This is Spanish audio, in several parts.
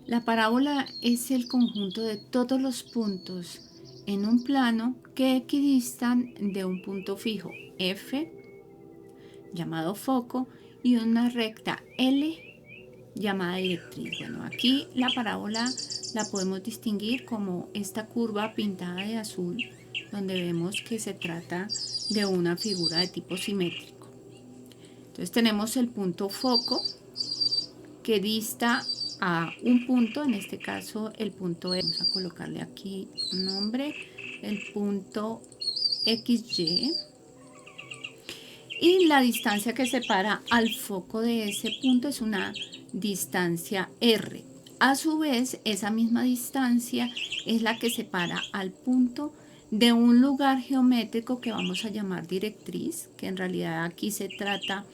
La parábola es el conjunto de todos los puntos en un plano que equidistan de un punto fijo F, llamado foco, y una recta L, llamada directriz. Bueno, aquí la parábola la podemos distinguir como esta curva pintada de azul, donde vemos que se trata de una figura de tipo simétrico. Entonces tenemos el punto foco que dista a un punto, en este caso el punto E. Vamos a colocarle aquí un nombre, el punto XY. Y la distancia que separa al foco de ese punto es una distancia R. A su vez, esa misma distancia es la que separa al punto de un lugar geométrico que vamos a llamar directriz, que en realidad aquí se trata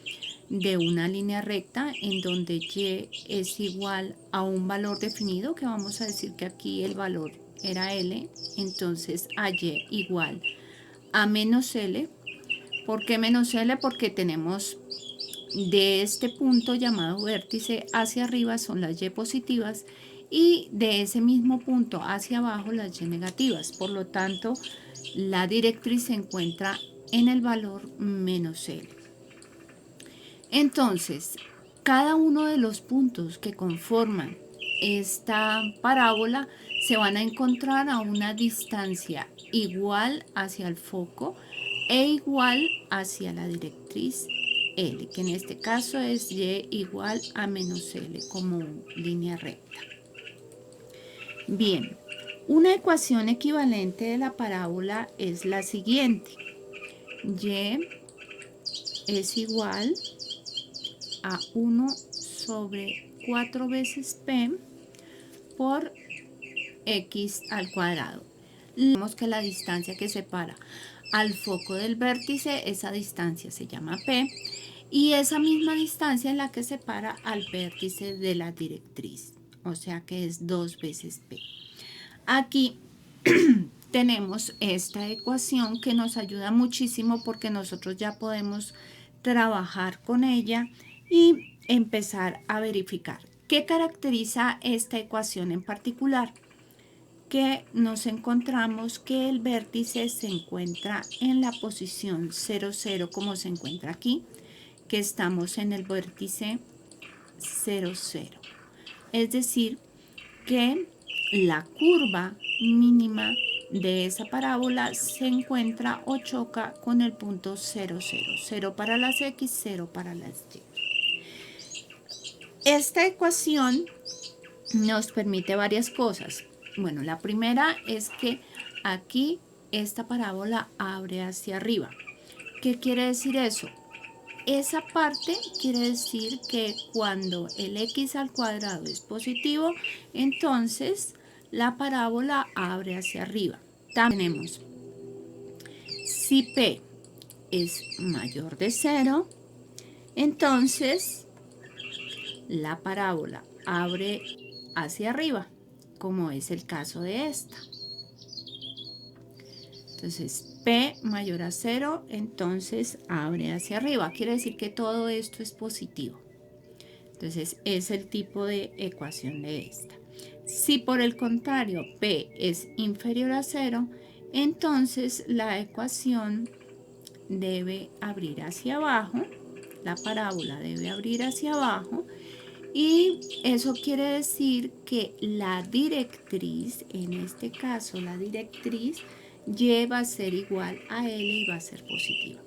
de una línea recta en donde Y es igual a un valor definido, que vamos a decir que aquí el valor era L, entonces a Y igual a menos L. ¿Por qué menos L? Porque tenemos de este punto llamado vértice hacia arriba son las Y positivas y de ese mismo punto hacia abajo las Y negativas. Por lo tanto, la directriz se encuentra en el valor menos L. Entonces, cada uno de los puntos que conforman esta parábola se van a encontrar a una distancia igual hacia el foco e igual hacia la directriz L, que en este caso es Y igual a menos L como línea recta. Bien, una ecuación equivalente de la parábola es la siguiente. Y es igual a 1 sobre 4 veces P por X al cuadrado. Vemos que la distancia que separa al foco del vértice, esa distancia se llama P, y esa misma distancia es la que separa al vértice de la directriz, o sea que es 2 veces P. Aquí tenemos esta ecuación que nos ayuda muchísimo porque nosotros ya podemos trabajar con ella y empezar a verificar. ¿Qué caracteriza esta ecuación en particular? Que nos encontramos que el vértice se encuentra en la posición 0, 0, como se encuentra aquí, que estamos en el vértice 0, 0. Es decir, que la curva mínima de esa parábola se encuentra o choca con el punto 0, 0. 0 para las X, 0 para las Y. Esta ecuación nos permite varias cosas. Bueno, la primera es que aquí esta parábola abre hacia arriba. ¿Qué quiere decir eso? Esa parte quiere decir que cuando el x al cuadrado es positivo, entonces la parábola abre hacia arriba. También tenemos, si p es mayor de 0, entonces la parábola abre hacia arriba, como es el caso de esta. Entonces, P mayor a 0, entonces abre hacia arriba. Quiere decir que todo esto es positivo. Entonces, es el tipo de ecuación de esta. Si por el contrario P es inferior a 0, entonces la ecuación debe abrir hacia abajo, la parábola debe abrir hacia abajo, y eso quiere decir que la directriz, en este caso la directriz, Y va a ser igual a L y va a ser positiva.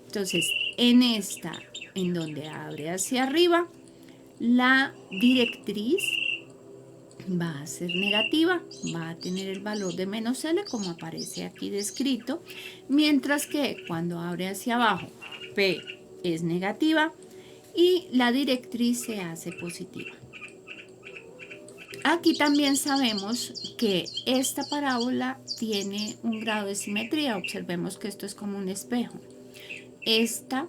Entonces, en esta, en donde abre hacia arriba, la directriz va a ser negativa, va a tener el valor de menos L como aparece aquí descrito, mientras que cuando abre hacia abajo, P es negativa y la directriz se hace positiva. Aquí también sabemos que esta parábola tiene un grado de simetría. Observemos que esto es como un espejo. Esta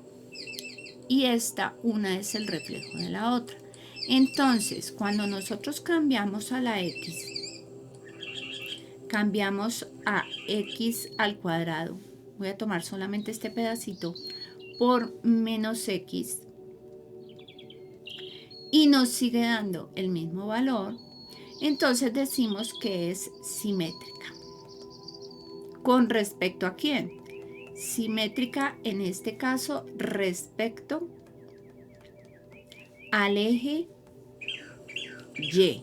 y esta, una es el reflejo de la otra. Entonces, cuando nosotros cambiamos a la x, cambiamos a x al cuadrado. Voy a tomar solamente este pedacito por menos x y nos sigue dando el mismo valor. entonces decimos que es simétrica. ¿Con respecto a quién? Simétrica en este caso respecto al eje Y.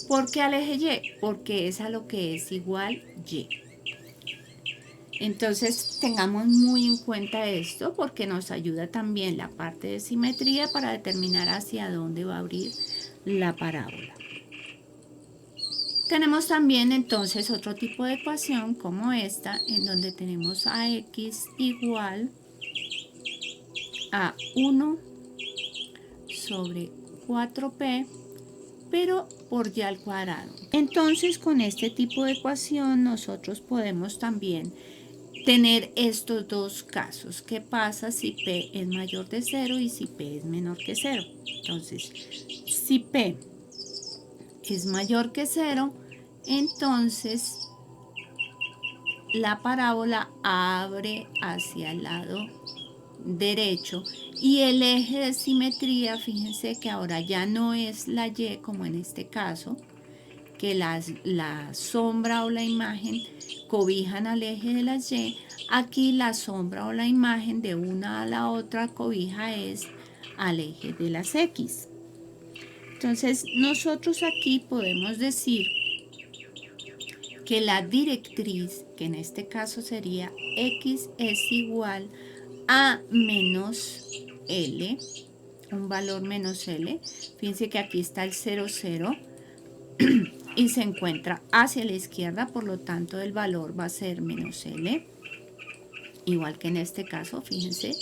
¿Por qué al eje Y? Porque es a lo que es igual Y. Entonces tengamos muy en cuenta esto porque nos ayuda también la parte de simetría para determinar hacia dónde va a abrir la parábola. Tenemos también entonces otro tipo de ecuación como esta, en donde tenemos a x igual a 1 sobre 4p, pero por y al cuadrado. Entonces con este tipo de ecuación nosotros podemos también tener estos dos casos. ¿Qué pasa si p es mayor de 0 y si p es menor que 0? Entonces, si p es mayor que 0, entonces la parábola abre hacia el lado derecho y el eje de simetría, fíjense que ahora ya no es la Y como en este caso, que la sombra o la imagen cobijan al eje de las Y. Aquí la sombra o la imagen de una a la otra cobija es al eje de las X. Entonces nosotros aquí podemos decir que la directriz, que en este caso sería X es igual a menos L, un valor menos L. Fíjense que aquí está el 0, 0 y se encuentra hacia la izquierda, por lo tanto el valor va a ser menos L. Igual que en este caso, fíjense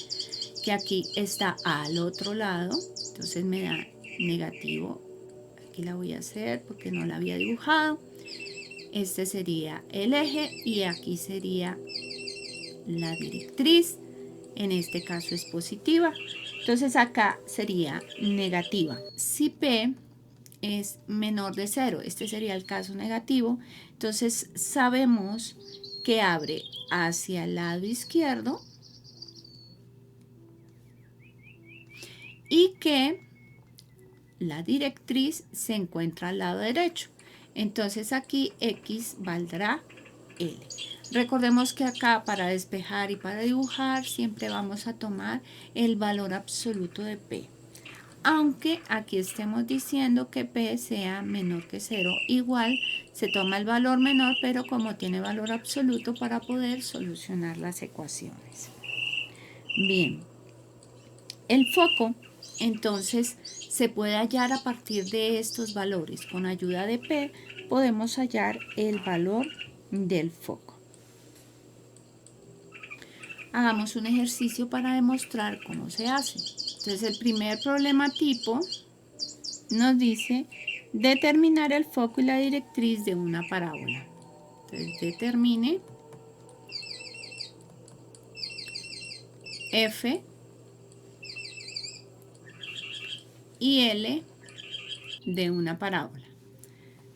que aquí está al otro lado, entonces me da negativo. Aquí la voy a hacer porque no la había dibujado. Este sería el eje y aquí sería la directriz. En este caso es positiva. Entonces acá sería negativa. Si P es menor de 0, este sería el caso negativo, entonces sabemos que abre hacia el lado izquierdo y que la directriz se encuentra al lado derecho. Entonces aquí X valdrá L. Recordemos que acá para despejar y para dibujar siempre vamos a tomar el valor absoluto de P. Aunque aquí estemos diciendo que P sea menor que 0, igual se toma el valor menor, pero como tiene valor absoluto para poder solucionar las ecuaciones. Bien, el foco entonces se puede hallar a partir de estos valores. Con ayuda de P podemos hallar el valor del foco. Hagamos un ejercicio para demostrar cómo se hace. Entonces el primer problema tipo nos dice determinar el foco y la directriz de una parábola. Entonces determine F y L de una parábola.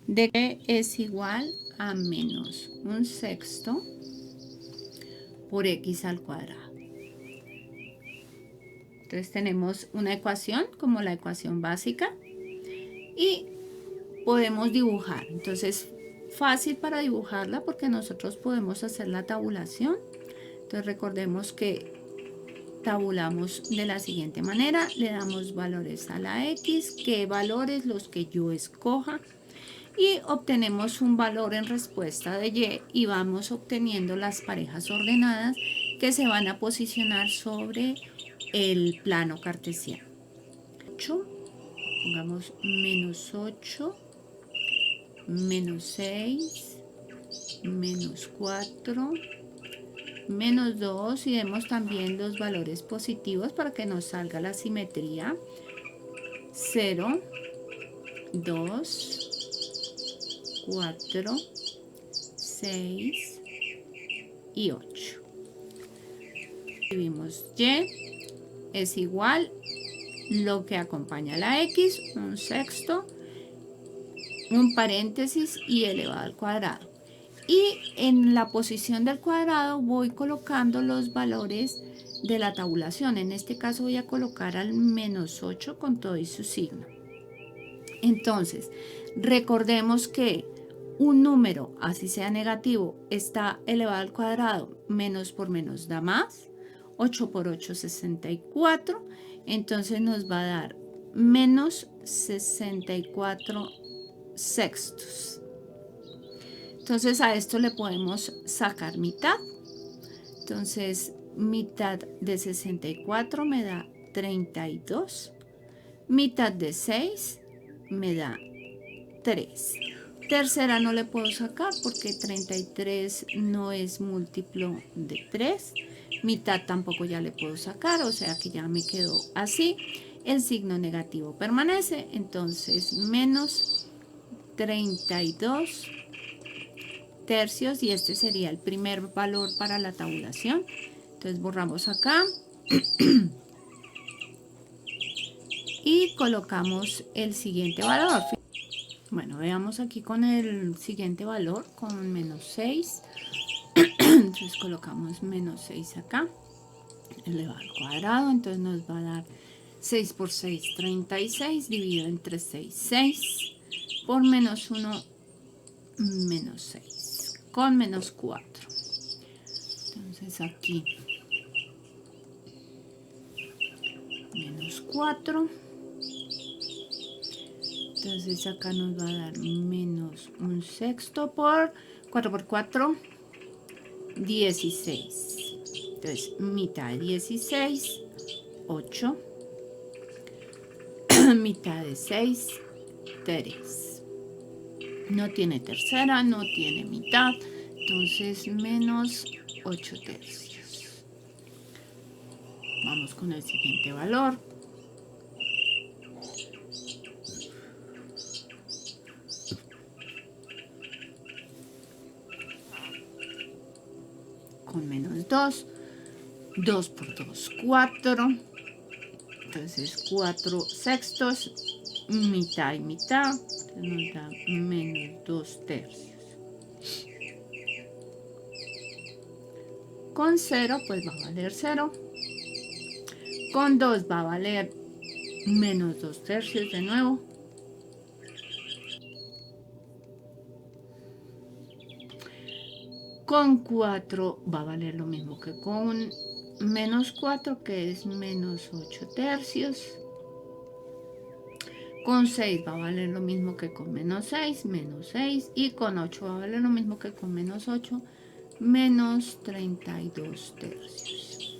De que es igual a menos un sexto por x al cuadrado. Entonces tenemos una ecuación como la ecuación básica y podemos dibujar. Entonces fácil para dibujarla porque nosotros podemos hacer la tabulación. Entonces recordemos que tabulamos de la siguiente manera, le damos valores a la X, qué valores los que yo escoja y obtenemos un valor en respuesta de Y y vamos obteniendo las parejas ordenadas que se van a posicionar sobre el plano cartesiano. 8, pongamos menos 8, menos 6, menos 4, menos 2 y demos también los valores positivos para que nos salga la simetría. 0, 2, 4, 6 y 8. Escribimos Y es igual lo que acompaña a la X, un sexto, un paréntesis y elevado al cuadrado. Y en la posición del cuadrado voy colocando los valores de la tabulación. En este caso voy a colocar al menos 8 con todo y su signo. Entonces, recordemos que un número, así sea negativo, está elevado al cuadrado, menos por menos da más. 8 por 8, 64. Entonces nos va a dar menos 64 sextos. Entonces a esto le podemos sacar mitad. Entonces mitad de 64 me da 32. Mitad de 6 me da 3. Tercera no le puedo sacar porque 33 no es múltiplo de 3. Mitad tampoco ya le puedo sacar, o sea que ya me quedó así. El signo negativo permanece, entonces menos 32 tercios, y este sería el primer valor para la tabulación. Entonces borramos acá y colocamos el siguiente valor. Bueno, veamos aquí con el siguiente valor, con menos 6. Entonces colocamos menos 6 acá, elevado al cuadrado. Entonces nos va a dar 6 por 6, 36, dividido entre 6, 6. Por menos 1, menos 6. Con menos 4. Entonces aquí, menos 4. Entonces acá nos va a dar menos un sexto por 4 por 4, 16. Entonces mitad de 16, 8. Mitad de 6, 3. No tiene tercera, no tiene mitad. Entonces menos 8 tercios. Vamos con el siguiente valor. Con menos 2, 2 por 2, 4, entonces 4 sextos, mitad y mitad, nos da menos 2 tercios. Con 0 pues va a valer 0, con 2 va a valer menos 2 tercios de nuevo, con 4 va a valer lo mismo que con menos 4, que es menos 8 tercios. Con 6 va a valer lo mismo que con menos 6, menos 6. Y con 8 va a valer lo mismo que con menos 8, menos 32 tercios.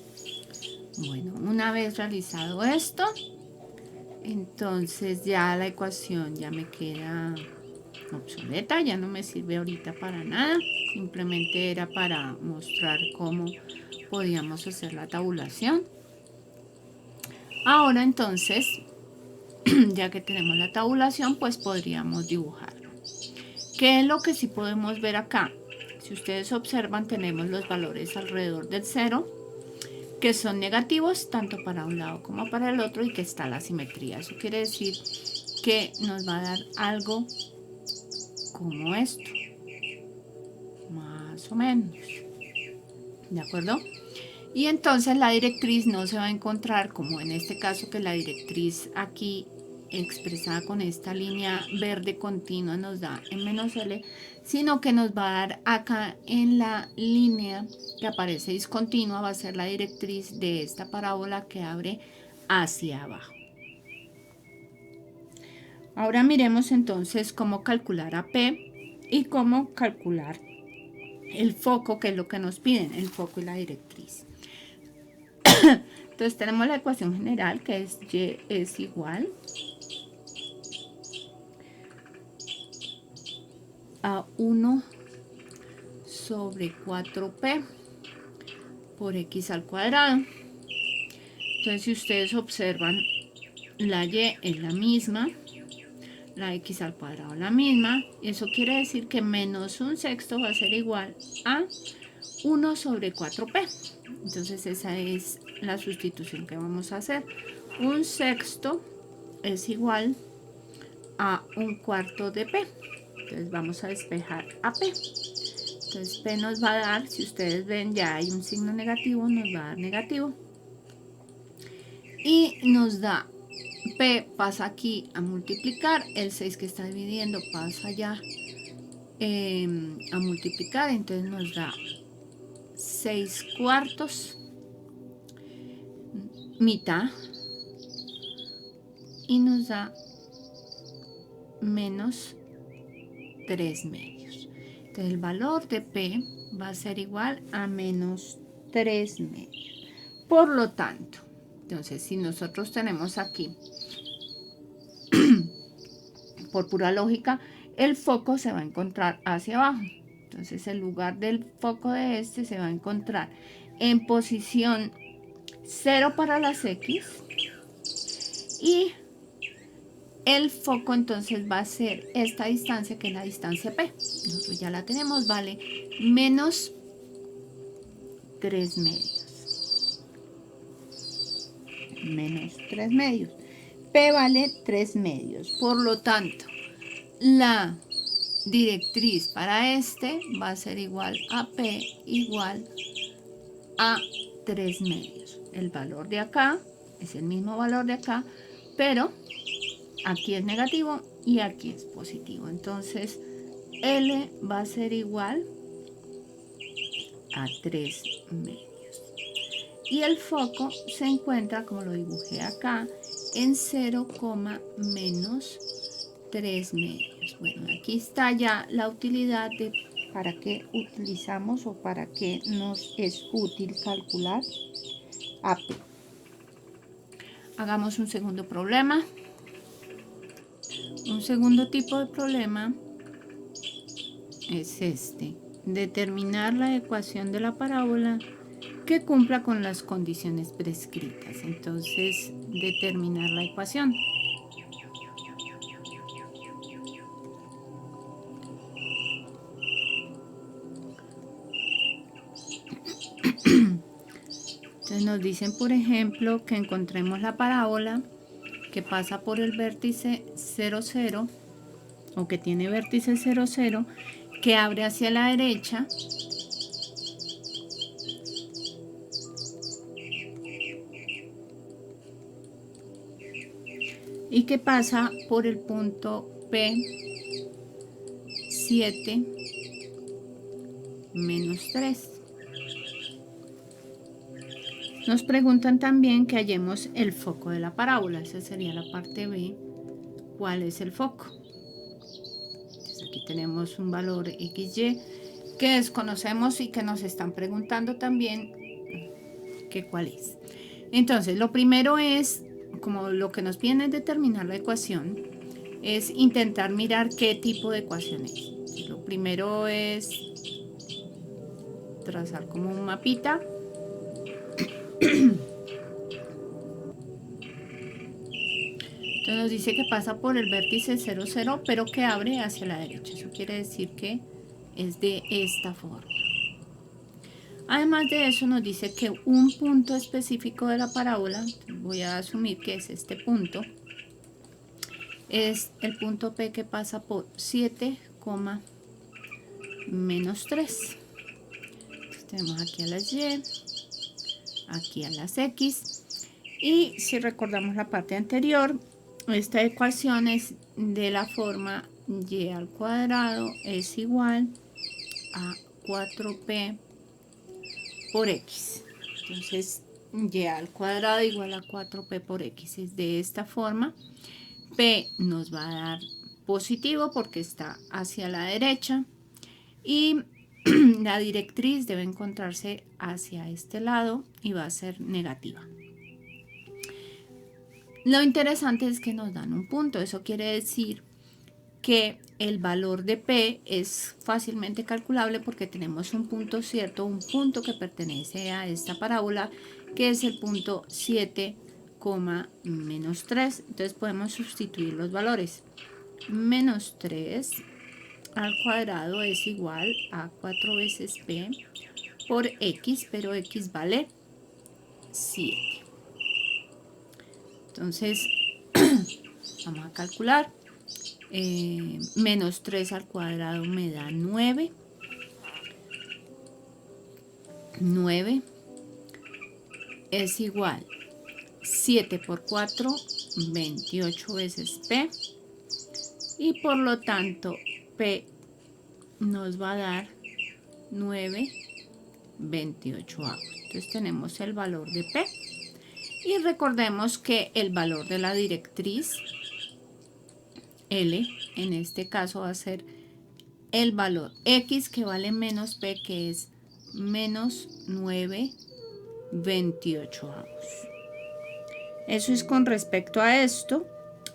Bueno, una vez realizado esto, entonces ya la ecuación ya me queda obsoleta, ya no me sirve ahorita para nada. Simplemente era para mostrar cómo podíamos hacer la tabulación. Ahora entonces, ya que tenemos la tabulación, pues podríamos dibujarlo. ¿Qué es lo que sí podemos ver acá? Si ustedes observan, tenemos los valores alrededor del 0, que son negativos tanto para un lado como para el otro, y que está la simetría. Eso quiere decir que nos va a dar algo como esto, más o menos, ¿de acuerdo? Y entonces la directriz no se va a encontrar como en este caso, que la directriz aquí expresada con esta línea verde continua nos da en menos L, sino que nos va a dar acá en la línea que aparece discontinua, va a ser la directriz de esta parábola que abre hacia abajo. Ahora miremos entonces cómo calcular AP y cómo calcular el foco, que es lo que nos piden, el foco y la directriz. Entonces tenemos la ecuación general, que es Y es igual a 1 sobre 4P por X al cuadrado. Entonces si ustedes observan, la Y es la misma, la X al cuadrado la misma, y eso quiere decir que menos un sexto va a ser igual a 1 sobre 4P. Entonces esa es la sustitución que vamos a hacer. Un sexto es igual a un cuarto de P. Entonces vamos a despejar a P. Entonces P nos va a dar, si ustedes ven, ya hay un signo negativo, nos va a dar negativo. Y nos da P pasa aquí a multiplicar, el 6 que está dividiendo pasa ya a multiplicar, entonces nos da 6/4, mitad, y nos da menos 3/2. Entonces el valor de P va a ser igual a menos 3/2. Por lo tanto, entonces si nosotros tenemos aquí, por pura lógica, el foco se va a encontrar hacia abajo. Entonces el lugar del foco de este se va a encontrar en posición 0 para las X, y el foco entonces va a ser esta distancia, que es la distancia P. Nosotros ya la tenemos, vale menos 3/2. Menos 3/2. P vale 3/2. Por lo tanto, la directriz para este va a ser igual a P igual a 3/2. El valor de acá es el mismo valor de acá, pero aquí es negativo y aquí es positivo. Entonces L va a ser igual a 3/2. Y el foco se encuentra, como lo dibujé acá, en 0, menos 3/2. Bueno, aquí está ya la utilidad de para qué utilizamos o para qué nos es útil calcular AP. Hagamos un segundo problema. Un segundo tipo de problema es este: determinar la ecuación de la parábola que cumpla con las condiciones prescritas. Entonces, determinar la ecuación. Entonces nos dicen, por ejemplo, que encontremos la parábola que pasa por el vértice 0, 0, o que tiene vértice 0, 0, que abre hacia la derecha y que pasa por el punto P 7 menos 3. Nos preguntan también que hallemos el foco de la parábola. Esa sería la parte B. ¿Cuál es el foco? Entonces aquí tenemos un valor XY que desconocemos y que nos están preguntando también que cuál es. Entonces, lo primero es, como lo que nos viene a determinar la ecuación, es intentar mirar qué tipo de ecuación es. Lo primero es trazar como un mapita. Entonces nos dice que pasa por el vértice 0, 0, pero que abre hacia la derecha. Eso quiere decir que es de esta forma. Además de eso nos dice que un punto específico de la parábola, voy a asumir que es este punto, es el punto P que pasa por 7, menos 3. Entonces tenemos aquí a las Y, aquí a las X, y si recordamos la parte anterior, esta ecuación es de la forma y al cuadrado es igual a 4p por x. Entonces y al cuadrado igual a 4p por x. Es de esta forma. P nos va a dar positivo porque está hacia la derecha y la directriz debe encontrarse hacia este lado y va a ser negativa. Lo interesante es que nos dan un punto. Eso quiere decir que el valor de P es fácilmente calculable porque tenemos un punto cierto, un punto que pertenece a esta parábola, que es el punto 7, menos 3. Entonces podemos sustituir los valores. Menos 3 al cuadrado es igual a 4 veces P por X, pero X vale 7. Entonces, vamos a calcular. Menos 3 al cuadrado me da 9. 9 es igual 7 por 4, 28 veces P, y por lo tanto P nos va a dar 9/28. Entonces tenemos el valor de P, y recordemos que el valor de la directriz L en este caso va a ser el valor X, que vale menos P, que es menos 9/28. Eso es con respecto a esto.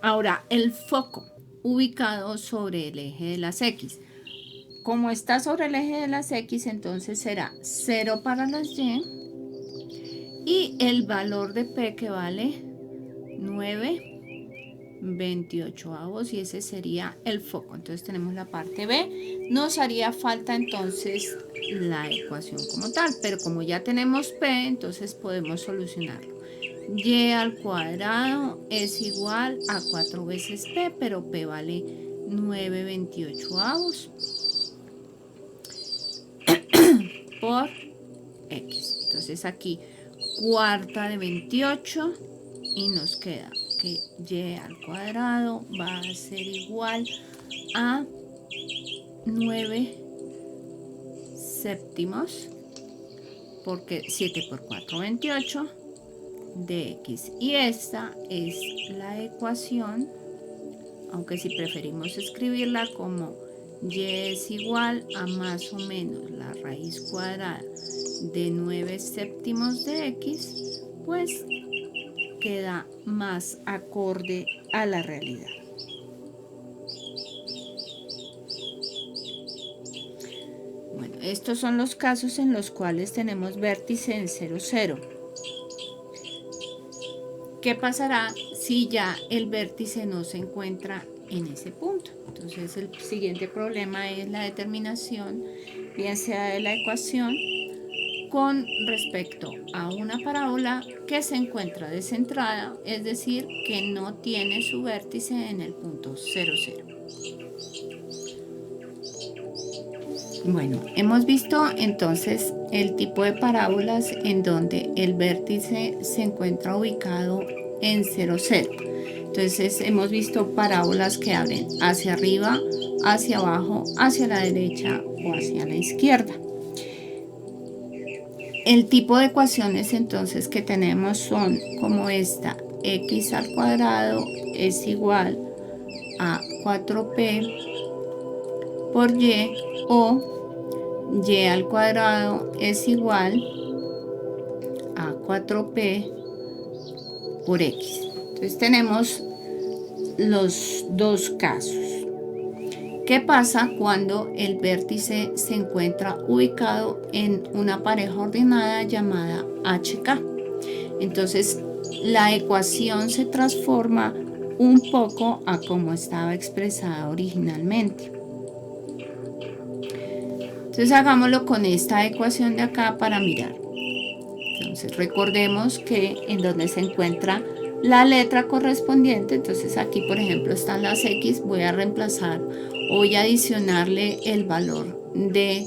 Ahora, el foco ubicado sobre el eje de las X. Como está sobre el eje de las X, entonces será 0 para las Y, y el valor de P, que vale 9/28, y ese sería el foco. Entonces tenemos la parte B. Nos haría falta entonces la ecuación como tal, pero como ya tenemos P, entonces podemos solucionarlo. Y al cuadrado es igual a 4 veces P, pero P vale 9/28 por X. Entonces aquí cuarta de 28, y nos queda que Y al cuadrado va a ser igual a 9/7, porque 7 por 4, 28 de X. Y esta es la ecuación, aunque si preferimos escribirla como Y es igual a más o menos la raíz cuadrada de 9/7 de X, pues queda más acorde a la realidad. Bueno, estos son los casos en los cuales tenemos vértice en 0, 0. ¿Qué pasará si ya el vértice no se encuentra en ese punto? Entonces el siguiente problema es la determinación, bien sea de la ecuación, con respecto a una parábola que se encuentra descentrada, es decir, que no tiene su vértice en el punto 0, 0. Bueno, hemos visto entonces el tipo de parábolas en donde el vértice se encuentra ubicado en 0, 0. Entonces hemos visto parábolas que abren hacia arriba, hacia abajo, hacia la derecha o hacia la izquierda. El tipo de ecuaciones entonces que tenemos son como esta: X al cuadrado es igual a 4P por Y, o Y al cuadrado es igual a 4P por X. Entonces tenemos los dos casos. ¿Qué pasa cuando el vértice se encuentra ubicado en una pareja ordenada llamada HK? Entonces la ecuación se transforma un poco a como estaba expresada originalmente. Entonces hagámoslo con esta ecuación de acá para mirar. Entonces recordemos que en donde se encuentra la letra correspondiente, entonces aquí por ejemplo están las X, voy a reemplazar o voy a adicionarle el valor de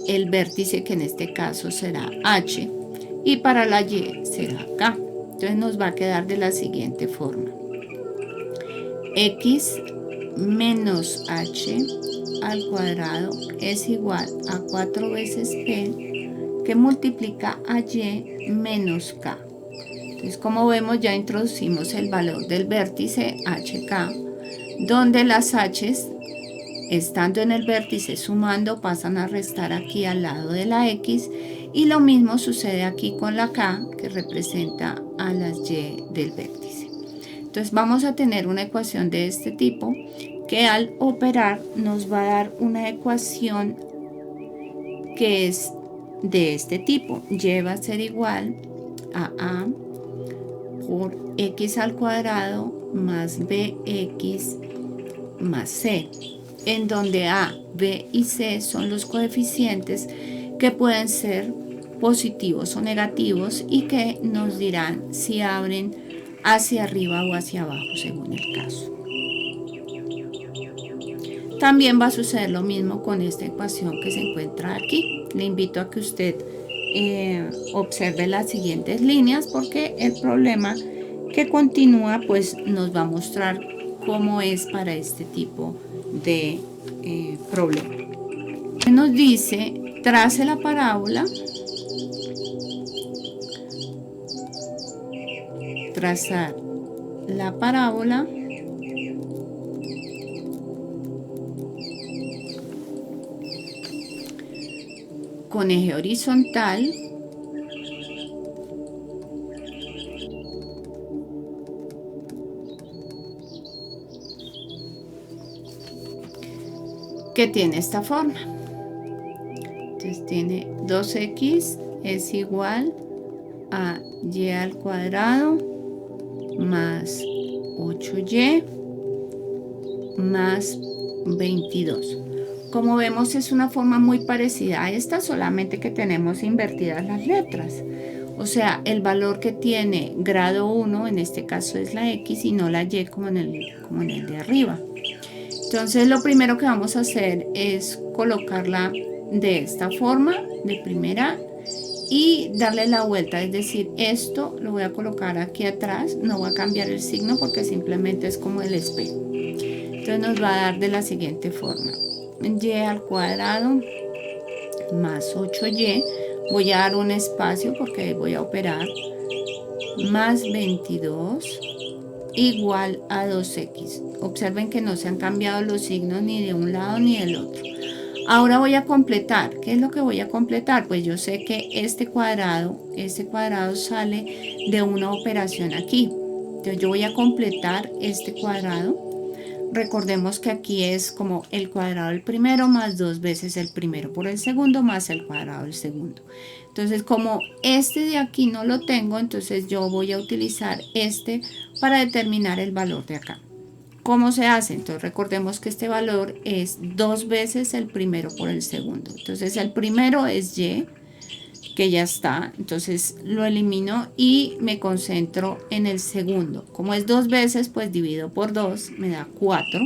el vértice, que en este caso será H, y para la Y será K. Entonces nos va a quedar de la siguiente forma: X menos H al cuadrado es igual a 4 veces P, que multiplica a Y menos K. Entonces, como vemos, ya introducimos el valor del vértice HK, donde las H's, estando en el vértice sumando, pasan a restar aquí al lado de la X, y lo mismo sucede aquí con la K, que representa a las Y del vértice. Entonces vamos a tener una ecuación de este tipo, que al operar nos va a dar una ecuación que es de este tipo: Y va a ser igual a A por X al cuadrado más BX más C, en donde A, B y C son los coeficientes que pueden ser positivos o negativos y que nos dirán si abren hacia arriba o hacia abajo según el caso. También va a suceder lo mismo con esta ecuación que se encuentra aquí. Le invito a que usted observe las siguientes líneas, porque el problema que continúa, pues nos va a mostrar cómo es para este tipo de problema. Nos dice, trace la parábola, trazar la parábola con eje horizontal que tiene esta forma. Entonces tiene 2x es igual a y al cuadrado más 8y más 22. Como vemos, es una forma muy parecida a esta, solamente que tenemos invertidas las letras. O sea, el valor que tiene grado 1, en este caso es la x y no la y como en el de arriba. Entonces lo primero que vamos a hacer es colocarla de esta forma, de primera, y darle la vuelta, es decir, esto lo voy a colocar aquí atrás, no voy a cambiar el signo porque simplemente es como el espejo. Entonces nos va a dar de la siguiente forma, y al cuadrado más 8y, voy a dar un espacio porque voy a operar, más 22 igual a 2x. Observen que no se han cambiado los signos ni de un lado ni del otro. Ahora voy a completar. ¿Qué es lo que voy a completar? Pues yo sé que este cuadrado sale de una operación aquí. Entonces yo voy a completar este cuadrado. Recordemos que aquí es como el cuadrado del primero más 2 veces el primero por el segundo más el cuadrado del segundo. Entonces, como este de aquí no lo tengo, entonces yo voy a utilizar este para determinar el valor de acá. ¿Cómo se hace? Entonces recordemos que este valor es 2 veces el primero por el segundo. Entonces el primero es y, que ya está, entonces lo elimino y me concentro en el segundo. Como es 2 veces, pues divido por 2, me da 4.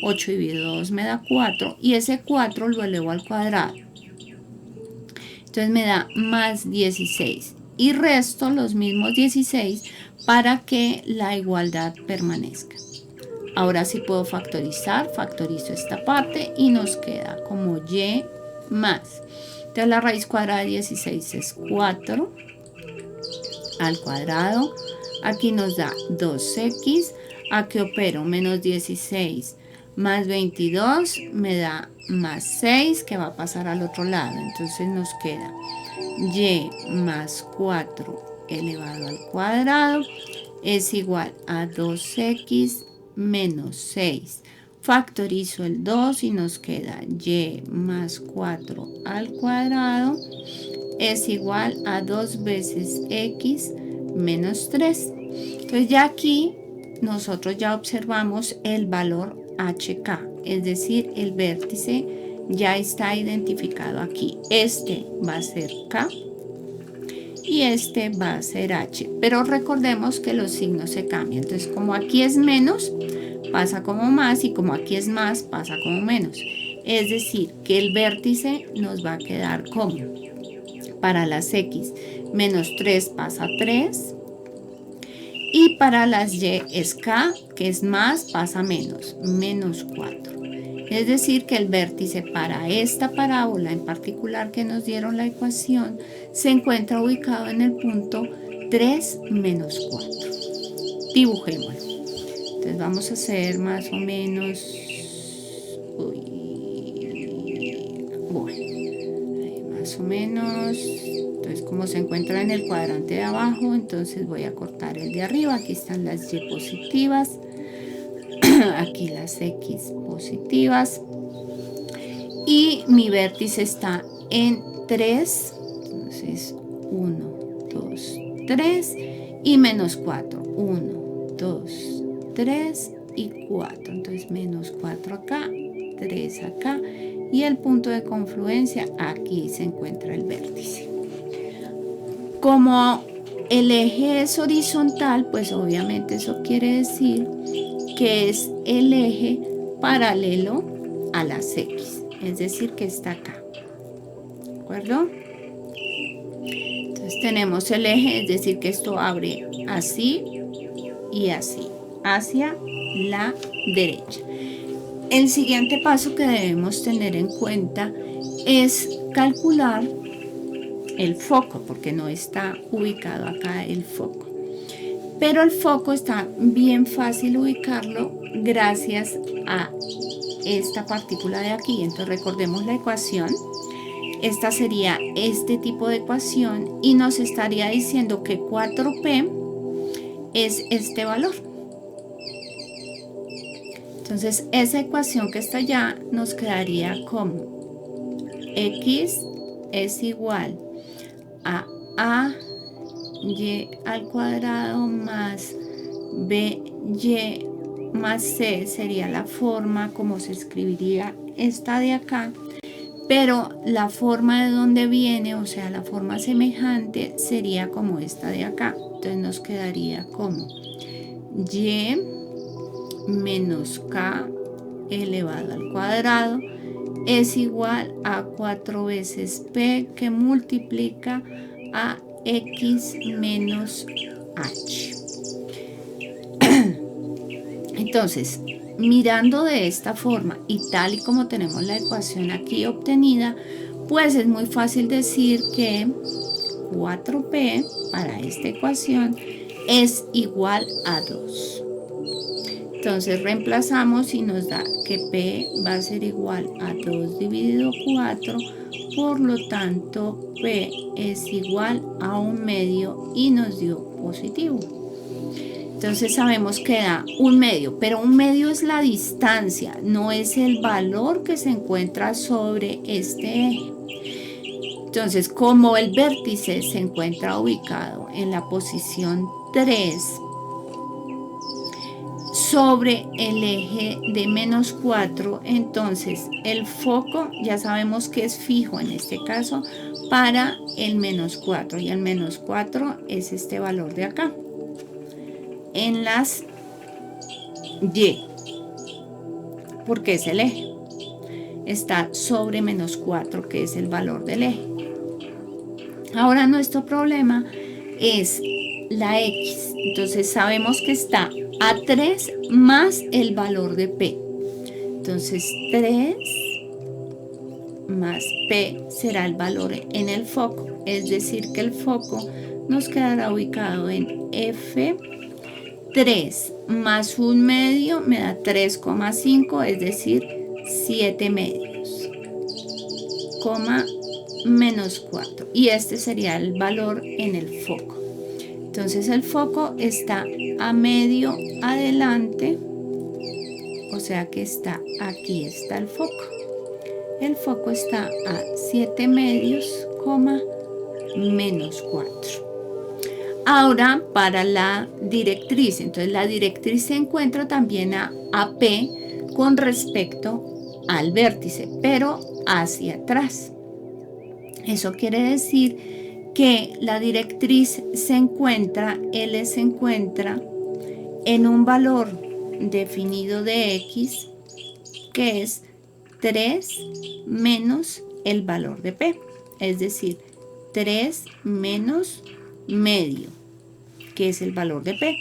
8 dividido 2 me da 4 y ese 4 lo elevo al cuadrado. Entonces me da más 16 y resto los mismos 16 para que la igualdad permanezca. Ahora sí puedo factorizar, factorizo esta parte y nos queda como y más. Entonces la raíz cuadrada de 16 es 4 al cuadrado. Aquí nos da 2x. Aquí opero menos 16 más 22 me da más 6 que va a pasar al otro lado. Entonces nos queda y más 4 elevado al cuadrado es igual a 2x menos 6. Factorizo el 2 y nos queda y más 4 al cuadrado es igual a 2 veces x menos 3. Entonces ya aquí nosotros ya observamos el valor HK, es decir, el vértice ya está identificado aquí. Este va a ser K y este va a ser H, pero recordemos que los signos se cambian. Entonces, como aquí es menos, pasa como más, y como aquí es más, pasa como menos. Es decir, que el vértice nos va a quedar como, para las X, menos 3 pasa a 3, y para las Y es K, que es más, pasa a menos, menos 4. Es decir, que el vértice para esta parábola en particular que nos dieron la ecuación se encuentra ubicado en el punto 3 menos 4. Dibujémoslo. Entonces vamos a hacer más o menos, más o menos, entonces como se encuentra en el cuadrante de abajo, entonces voy a cortar el de arriba. Aquí están las Y positivas, aquí las X positivas, y mi vértice está en 3, entonces 1, 2, 3 y menos 4, 1, 2, 3 y 4, entonces menos 4 acá, 3 acá, y el punto de confluencia aquí se encuentra el vértice. Como el eje es horizontal, pues obviamente eso quiere decir que es el eje paralelo a las X, es decir, que está acá, ¿de acuerdo? Entonces tenemos el eje, es decir, que esto abre así, y así, hacia la derecha. El siguiente paso que debemos tener en cuenta es calcular el foco, porque no está ubicado acá el foco. Pero el foco está bien fácil ubicarlo gracias a esta partícula de aquí. Entonces recordemos la ecuación. Esta sería este tipo de ecuación y nos estaría diciendo que 4P es este valor. Entonces esa ecuación que está allá nos quedaría como X es igual a y al cuadrado más BY más C, sería la forma como se escribiría esta de acá, pero la forma de donde viene, o sea, la forma semejante sería como esta de acá. Entonces nos quedaría como Y menos K elevado al cuadrado es igual a 4 veces P que multiplica a X menos H. Entonces, mirando de esta forma y tal y como tenemos la ecuación aquí obtenida, pues es muy fácil decir que 4P para esta ecuación es igual a 2. Entonces reemplazamos y nos da que P va a ser igual a 2 dividido 4, por lo tanto P es igual a 1/2 y nos dio positivo. Entonces sabemos que da 1/2, pero 1/2 es la distancia, no es el valor que se encuentra sobre este eje. Entonces, como el vértice se encuentra ubicado en la posición 3 sobre el eje de -4, entonces el foco ya sabemos que es fijo en este caso para el -4, y el -4 es este valor de acá en las Y, porque es el eje, está sobre -4, que es el valor del eje. Ahora nuestro problema es la X, entonces sabemos que está a 3 más el valor de P. Entonces 3 más P será el valor en el foco, es decir que el foco nos quedará ubicado en F. 3 más 1/2 me da 3,5, es decir 7/2, -4, y este sería el valor en el foco. Entonces el foco está a medio adelante, o sea que está aquí, está el foco. El foco está a 7/2, -4. Ahora para la directriz, entonces la directriz se encuentra también a P con respecto al vértice, pero hacia atrás. Eso quiere decir que la directriz se encuentra, L se encuentra en un valor definido de X, que es 3 menos el valor de P, es decir, 3 menos medio, que es el valor de P.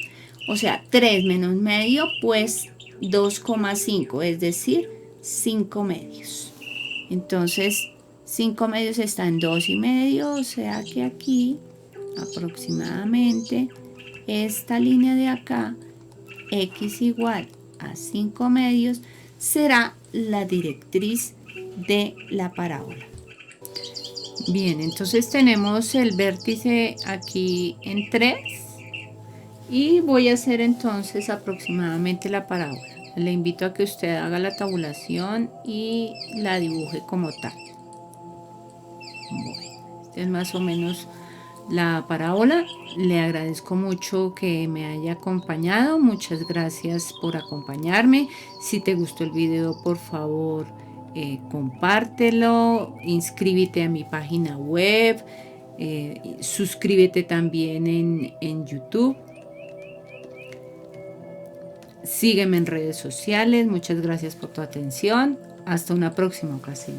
O sea, 3 menos medio, pues 2,5, es decir, 5/2. Entonces, 5/2 está en 2,5, o sea que aquí aproximadamente esta línea de acá, X igual a 5/2, será la directriz de la parábola. Bien, entonces tenemos el vértice aquí en 3 y voy a hacer entonces aproximadamente la parábola. Le invito a que usted haga la tabulación y la dibuje como tal. Bueno, esta es más o menos la parábola. Le agradezco mucho que me haya acompañado. Muchas gracias por acompañarme. Si te gustó el video, por favor, compártelo, inscríbete a mi página web, suscríbete también en YouTube. Sígueme en redes sociales. Muchas gracias por tu atención. Hasta una próxima ocasión.